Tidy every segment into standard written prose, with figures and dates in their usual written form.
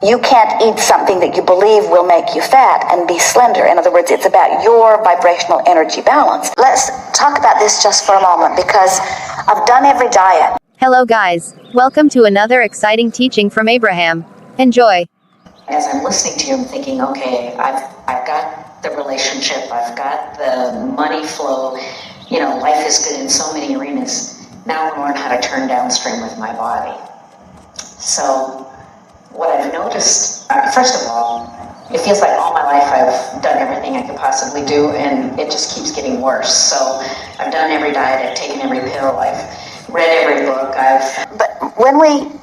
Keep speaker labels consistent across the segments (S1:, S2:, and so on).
S1: You can't eat something that you believe will make you fat and be slender. In other words, it's about your vibrational energy balance. Let's talk about this just for a moment, because I've done every diet.
S2: Hello guys, welcome to another exciting teaching from Abraham. Enjoy.
S1: As I'm listening to you, I'm thinking, okay, I've got the relationship, I've got the money flow, life is good in so many arenas. Now I learn how to turn downstream with my body. So what I've noticed, first of all, it feels like all my life I've done everything I could possibly do, and it just keeps getting worse. So I've done every diet, I've taken every pill, I've read every book,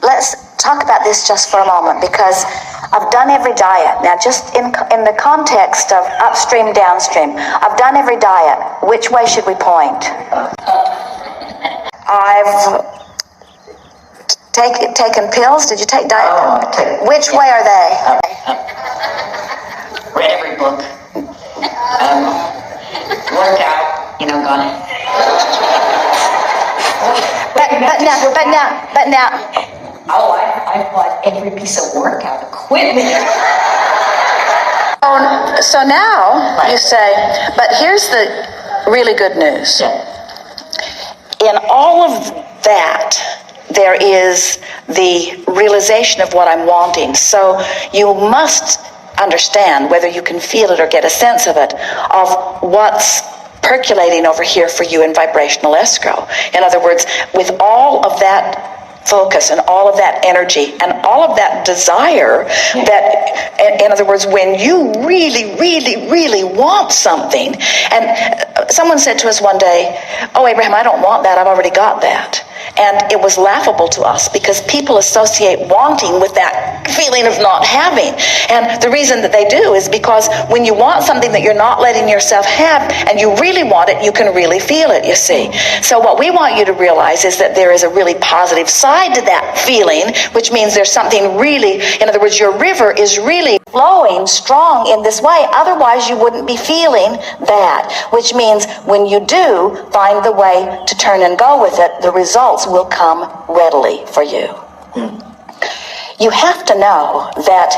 S1: let's talk about this just for a moment, because I've done every diet. Now, just in the context of upstream, downstream, I've done every diet. Which way should we point? I've taken pills. Did you take diet pills? Which way are they?
S3: Read every book. Worked out, gone.
S1: But now.
S3: Oh, I bought every piece of workout equipment.
S1: So now you say, but here's the really good news. In all of that, there is the realization of what I'm wanting. So you must understand, whether you can feel it or get a sense of it, of what's percolating over here for you in vibrational escrow. In other words, with all of that focus and all of that energy and all of that desire, that, in other words, when you really, really, really want something, and someone said to us one day, "Oh, Abraham, I don't want that, I've already got that." And it was laughable to us, because people associate wanting with that feeling of not having. And the reason that they do is because when you want something that you're not letting yourself have, and you really want it, you can really feel it, you see. So what we want you to realize is that there is a really positive side to that feeling, which means there's something really, in other words, your river is really flowing strong in this way. Otherwise, you wouldn't be feeling that, which means when you do find the way to turn and go with it, the results will come readily for you. You have to know that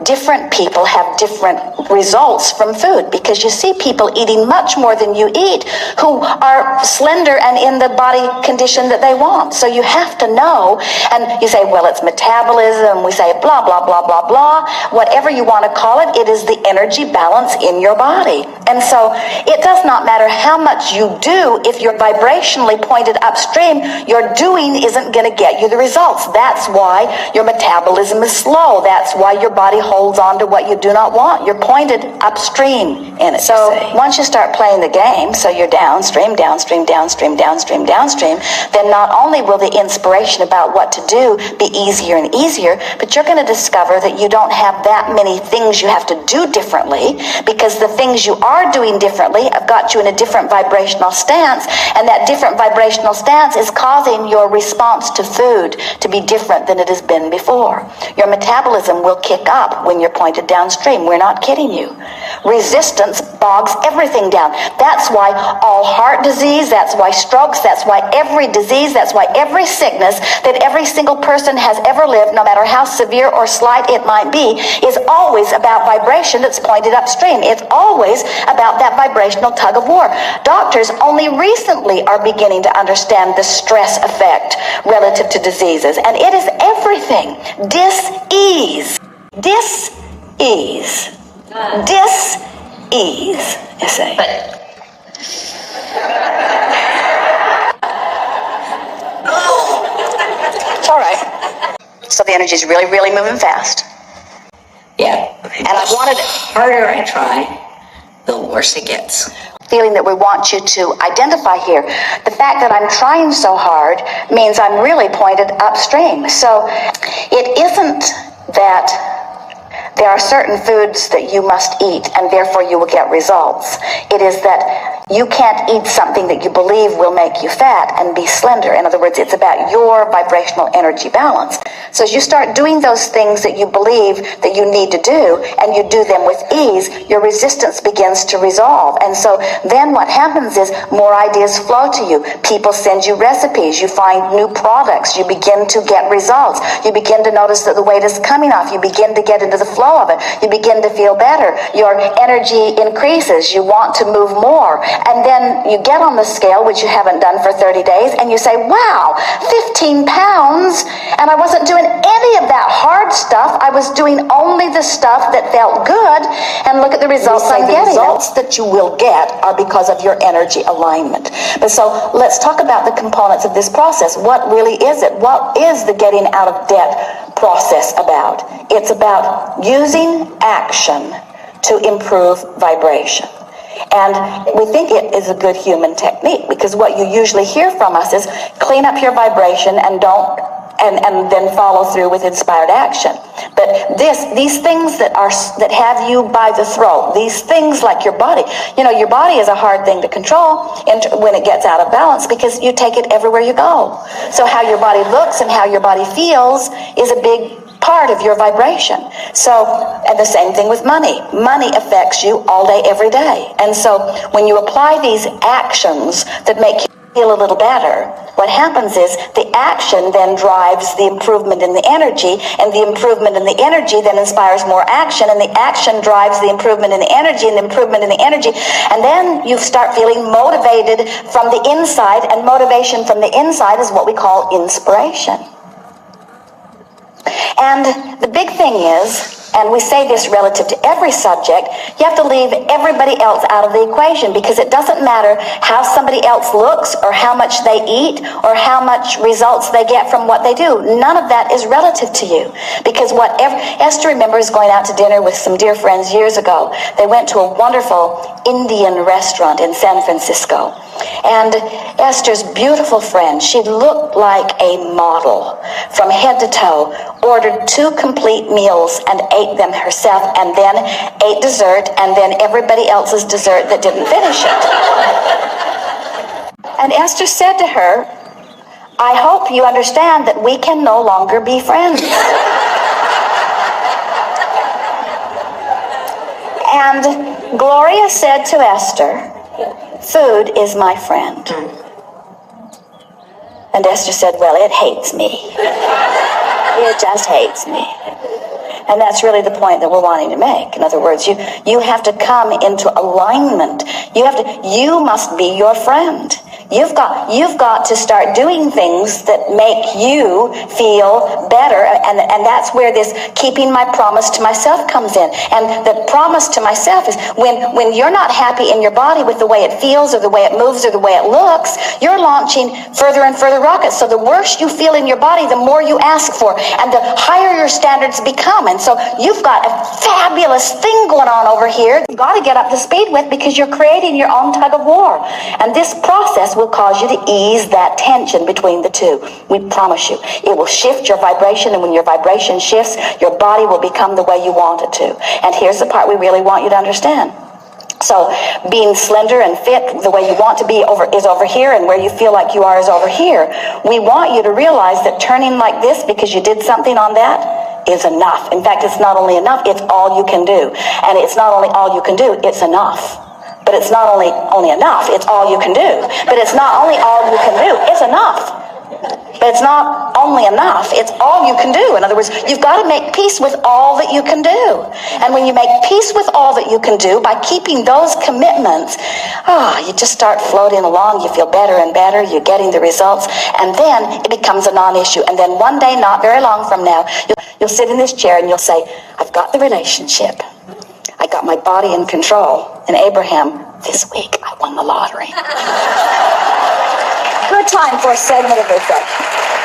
S1: different people have different results from food, because you see people eating much more than you eat who are slender and in the body condition that they want. So you have to know, and you say, well, it's metabolism, we say blah, blah, blah, blah, blah, whatever you want to call it, it is the energy balance in your body. And so it does not matter how much you do, if you're vibrationally pointed upstream, your doing isn't going to get you the results. That's why your metabolism is slow. That's why your body holds on to what you do not want. You're pointed upstream in it. So once you start playing the game, so you're downstream, downstream, downstream, downstream, downstream, then not only will the inspiration about what to do be easier and easier, but you're going to discover that you don't have that many things you have to do differently, because the things you are doing differently have got you in a different vibrational stance, and that different vibrational stance is causing your response to food to be different than it has been before. Your metabolism will kick up when you're pointed downstream. We're not kidding you. Resistance bogs everything down. That's why all heart disease, that's why strokes, that's why every disease, that's why every sickness that every single person has ever lived, no matter how severe or slight it might be, is always about vibration that's pointed upstream. It's always about that vibrational tug of war. Doctors only recently are beginning to understand the stress effect relative to diseases, and it is everything. Dis-ease. Dis-ease. Dis-ease, you say. It's all right. So the energy is really, really moving fast.
S3: Yeah.
S1: And I wanted
S3: The harder I try, the worse it gets.
S1: feeling that we want you to identify here. The fact that I'm trying so hard means I'm really pointed upstream. So it isn't that there are certain foods that you must eat and therefore you will get results. It is that You can't eat something that you believe will make you fat and be slender. In other words, it's about your vibrational energy balance. So as you start doing those things that you believe that you need to do, and you do them with ease, your resistance begins to resolve. And so then what happens is more ideas flow to you. People send you recipes. You find new products. You begin to get results. You begin to notice that the weight is coming off. You begin to get into the flow of it. You begin to feel better. Your energy increases. You want to move more. And then you get on the scale, which you haven't done for 30 days, and you say, wow, 15 pounds, and I wasn't doing any of that hard stuff. I was doing only the stuff that felt good, and look at the results I'm getting. The results that you will get are because of your energy alignment. But so let's talk about the components of this process. What really is it? What is the getting out of debt process about? It's about using action to improve vibration. And we think it is a good human technique, because what you usually hear from us is clean up your vibration and then follow through with inspired action. But these things that have you by the throat, these things like your body, your body is a hard thing to control when it gets out of balance, because you take it everywhere you go. So how your body looks and how your body feels is a big part of your vibration. So, and the same thing with money. Money affects you all day, every day. And so when you apply these actions that make you feel a little better, what happens is the action then drives the improvement in the energy, and the improvement in the energy then inspires more action, and the action drives the improvement in the energy, and the improvement in the energy, and then you start feeling motivated from the inside, and motivation from the inside is what we call inspiration. And the big thing is, and we say this relative to every subject, you have to leave everybody else out of the equation, because it doesn't matter how somebody else looks or how much they eat or how much results they get from what they do. None of that is relative to you, because Esther remembers going out to dinner with some dear friends years ago. They went to a wonderful Indian restaurant in San Francisco. And Esther's beautiful friend, she looked like a model from head to toe, ordered 2 complete meals and ate them herself, and then ate dessert, and then everybody else's dessert that didn't finish it. And Esther said to her, I hope you understand that we can no longer be friends. And Gloria said to Esther, food is my friend. And Esther said, well, it hates me. It just hates me. And that's really the point that we're wanting to make. In other words, you have to come into alignment. You must be your friend. You've got to start doing things that make you feel better, and that's where this keeping my promise to myself comes in. And the promise to myself is when you're not happy in your body with the way it feels or the way it moves or the way it looks, you're launching further and further rockets. So the worse you feel in your body, the more you ask for, and the higher your standards become. And so you've got a fabulous thing going on over here you've got to get up to speed with, because you're creating your own tug of war. And this process will cause you to ease that tension between the two. We promise you. It will shift your vibration, and when your vibration shifts, your body will become the way you want it to. And here's the part we really want you to understand. So being slender and fit the way you want to be is over here, and where you feel like you are is over here. We want you to realize that turning like this because you did something on that is enough. In fact, it's not only enough, it's all you can do. And it's not only all you can do, it's enough. But it's not only enough, it's all you can do. But it's not only all you can do, it's enough. But it's not only enough, it's all you can do. In other words, you've got to make peace with all that you can do. And when you make peace with all that you can do, by keeping those commitments, you just start floating along, you feel better and better, you're getting the results, and then it becomes a non-issue. And then one day, not very long from now, you'll sit in this chair and you'll say, I've got the relationship. I got my body in control. And Abraham, this week I won the lottery. Good time for a segment of reflection.